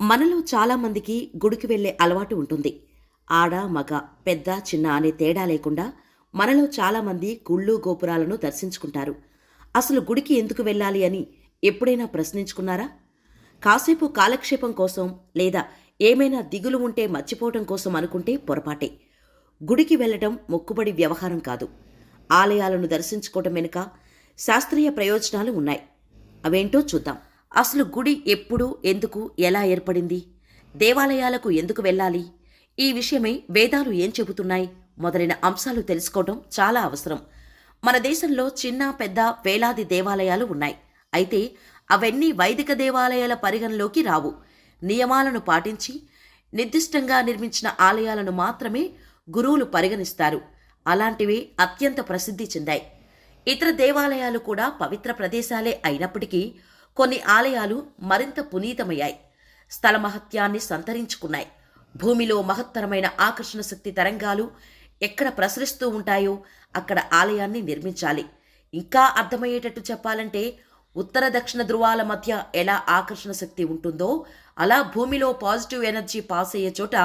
మనలో చాలామందికి గుడికి వెళ్ళే అలవాటు ఉంటుంది. ఆడ, మగ, పెద్ద, చిన్న అనే తేడా లేకుండా మనలో చాలామంది గుళ్ళు, గోపురాలను దర్శించుకుంటారు. అసలు గుడికి ఎందుకు వెళ్ళాలి అని ఎప్పుడైనా ప్రశ్నించుకున్నారా? కాసేపు కాలక్షేపం కోసం లేదా ఏమైనా దిగులు ఉంటే మర్చిపోవటం కోసం అనుకుంటే పొరపాటే. గుడికి వెళ్ళటం మొక్కుబడి వ్యవహారం కాదు. ఆలయాలను దర్శించుకోవటం వెనుక శాస్త్రీయ ప్రయోజనాలు ఉన్నాయి. అవేంటో చూద్దాం. అసలు గుడి ఎప్పుడు, ఎందుకు, ఎలా ఏర్పడింది? దేవాలయాలకు ఎందుకు వెళ్ళాలి? ఈ విషయమై వేదాలు ఏం చెబుతున్నాయి? మొదలైన అంశాలు తెలుసుకోవడం చాలా అవసరం. మన దేశంలో చిన్న పెద్ద వేలాది దేవాలయాలు ఉన్నాయి. అయితే అవన్నీ వైదిక దేవాలయాల పరిగణలోకి రావు. నియమాలను పాటించి నిర్దిష్టంగా నిర్మించిన ఆలయాలను మాత్రమే గురువులు పరిగణిస్తారు. అలాంటివి అత్యంత ప్రసిద్ధి చెందాయి. ఇతర దేవాలయాలు కూడా పవిత్ర ప్రదేశాలే అయినప్పటికీ కొన్ని ఆలయాలు మరింత పునీతమయ్యాయి. స్థల మహత్యాన్ని సంతరించుకున్నాయి. భూమిలో మహత్తరమైన ఆకర్షణ శక్తి తరంగాలు ఎక్కడ ప్రసరిస్తూ ఉంటాయో అక్కడ ఆలయాన్ని నిర్మించాలి. ఇంకా అర్థమయ్యేటట్టు చెప్పాలంటే, ఉత్తర దక్షిణ ధృవాల మధ్య ఎలా ఆకర్షణ శక్తి ఉంటుందో అలా భూమిలో పాజిటివ్ ఎనర్జీ పాస్ అయ్యే చోట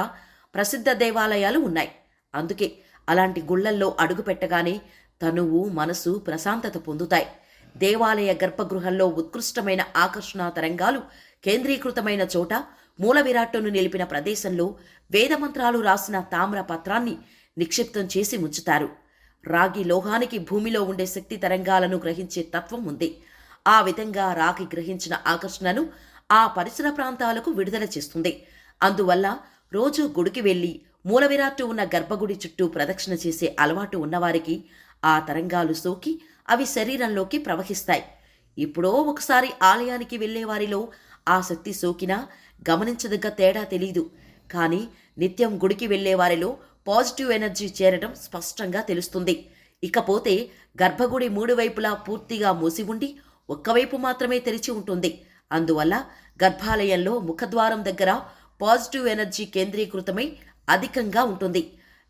ప్రసిద్ధ దేవాలయాలు ఉన్నాయి. అందుకే అలాంటి గుళ్లల్లో అడుగు పెట్టగానే తనువు, మనసు ప్రశాంతత పొందుతాయి. దేవాలయ గర్భగృహంలో ఉత్కృష్టమైన ఆకర్షణ తరంగాలు కేంద్రీకృతమైన చోట, మూల విరాట్టును నిలిపిన ప్రదేశంలో వేదమంత్రాలు రాసిన తామ్ర పత్రాన్ని నిక్షిప్తం చేసి ఉంచుతారు. రాగి లోహానికి భూమిలో ఉండే శక్తి తరంగాలను గ్రహించే తత్వం ఉంది. ఆ విధంగా రాగి గ్రహించిన ఆకర్షణను ఆ పరిసర ప్రాంతాలకు విడుదల చేస్తుంది. అందువల్ల రోజు గుడికి వెళ్లి మూల విరాట్టు ఉన్న గర్భగుడి చుట్టూ ప్రదక్షిణ చేసే అలవాటు ఉన్నవారికి ఆ తరంగాలు సోకి అవి శరీరంలోకి ప్రవహిస్తాయి. ఎప్పుడో ఒకసారి ఆలయానికి వెళ్లేవారిలో ఆ శక్తి సోకినా గమనించదగ్గ తేడా తెలీదు. కానీ నిత్యం గుడికి వెళ్లేవారిలో పాజిటివ్ ఎనర్జీ చేరడం స్పష్టంగా తెలుస్తుంది. ఇకపోతే గర్భగుడి మూడు వైపులా పూర్తిగా మూసి ఉండి ఒక్కవైపు మాత్రమే తెరిచి ఉంటుంది. అందువల్ల గర్భాలయంలో ముఖద్వారం దగ్గర పాజిటివ్ ఎనర్జీ కేంద్రీకృతమై అధికంగా ఉంటుంది.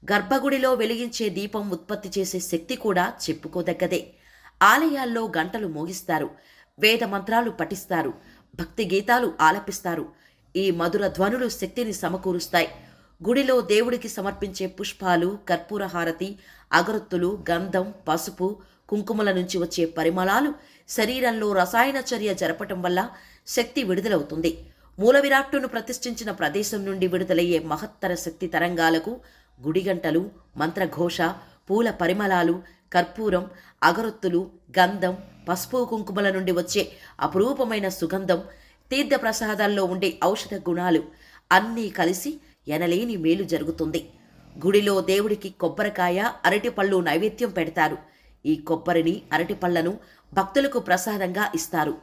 గర్భగుడిలో వెలిగించే దీపం ఉత్పత్తి చేసే శక్తి కూడా చెప్పుకోదగ్గదే. ఆలయాల్లో గంటలు మోగిస్తారు, వేద మంత్రాలు పఠిస్తారు, భక్తి గీతాలు ఆలపిస్తారు. ఈ మధుర ధ్వనులు శక్తిని సమకూరుస్తాయి. గుడిలో దేవుడికి సమర్పించే పుష్పాలు, కర్పూర హారతి, అగరొత్తులు, గంధం, పసుపు, కుంకుమల నుంచి వచ్చే పరిమళాలు శరీరంలో రసాయన చర్య జరపటం వల్ల శక్తి విడుదలవుతుంది. మూల విరాట్టును ప్రతిష్ఠించిన ప్రదేశం నుండి విడుదలయ్యే మహత్తర శక్తి తరంగాలకు గుడిగంటలు, మంత్రఘోష, పూల పరిమళాలు, కర్పూరం, అగరొత్తులు, గంధం, పసుపు, కుంకుమల నుండి వచ్చే అపురూపమైన సుగంధం, తీర్థ ప్రసాదాల్లో ఉండే ఔషధ గుణాలు అన్నీ కలిసి ఎనలేని మేలు జరుగుతుంది. గుడిలో దేవుడికి కొబ్బరికాయ, అరటిపళ్ళు నైవేద్యం పెడతారు. ఈ కొబ్బరిని, అరటిపళ్లను భక్తులకు ప్రసాదంగా ఇస్తారు.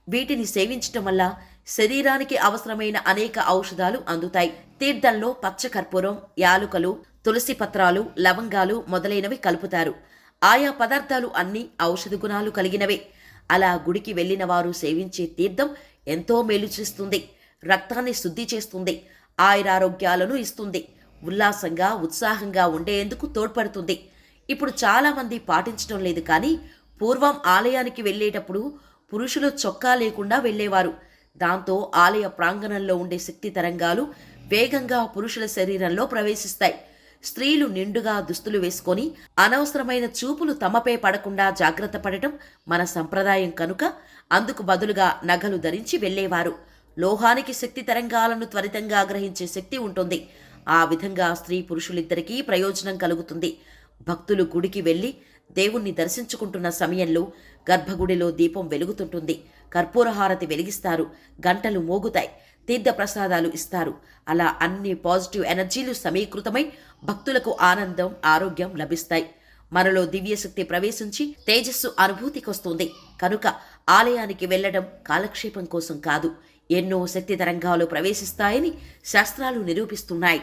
వీటిని సేవించటం వల్ల శరీరానికి అవసరమైన అనేక ఔషధాలు అందుతాయి. తీర్థంలో పచ్చకర్పూరం, యాలుకలు, తులసి పత్రాలు, లవంగాలు మొదలైనవి కలుపుతారు. ఆయా పదార్థాలు అన్నీ ఔషధ గుణాలు కలిగినవే. అలా గుడికి వెళ్లిన వారు సేవించే తీర్థం ఎంతో మేలు చేస్తుంది. రక్తాన్ని శుద్ధి చేస్తుంది, ఆయురారోగ్యాలను ఇస్తుంది, ఉల్లాసంగా ఉత్సాహంగా ఉండేందుకు తోడ్పడుతుంది. ఇప్పుడు చాలామంది పాటించడం లేదు. కానీ పూర్వం ఆలయానికి వెళ్లేటప్పుడు పురుషులు చొక్కా లేకుండా వెళ్లేవారు. దాంతో ఆలయ ప్రాంగణంలో ఉండే శక్తి తరంగాలు వేగంగా పురుషుల శరీరంలో ప్రవేశిస్తాయి. స్త్రీలు నిండుగా దుస్తులు వేసుకొని అనవసరమైన చూపులు తమపై పడకుండా జాగ్రత్త పడటం మన సంప్రదాయం కనుక అందుకు బదులుగా నగలు ధరించి వెళ్లేవారు. లోహానికి శక్తి తరంగాలను త్వరితంగా గ్రహించే శక్తి ఉంటుంది. ఆ విధంగా స్త్రీ పురుషులిద్దరికీ ప్రయోజనం కలుగుతుంది. భక్తులు గుడికి వెళ్లి దేవుణ్ణి దర్శించుకుంటున్న సమయంలో గర్భగుడిలో దీపం వెలుగుతుంటుంది, కర్పూరహారతి వెలిగిస్తారు, గంటలు మోగుతాయి, తీర్థ ప్రసాదాలు ఇస్తారు. అలా అన్ని పాజిటివ్ ఎనర్జీలు సమీకృతమై భక్తులకు ఆనందం, ఆరోగ్యం లభిస్తాయి. మనలో దివ్యశక్తి ప్రవేశించి తేజస్సు అనుభూతికొస్తుంది. కనుక ఆలయానికి వెళ్లడం కాలక్షేపం కోసం కాదు, ఎన్నో శక్తి తరంగాలు ప్రవేశిస్తాయని శాస్త్రాలు నిరూపిస్తున్నాయి.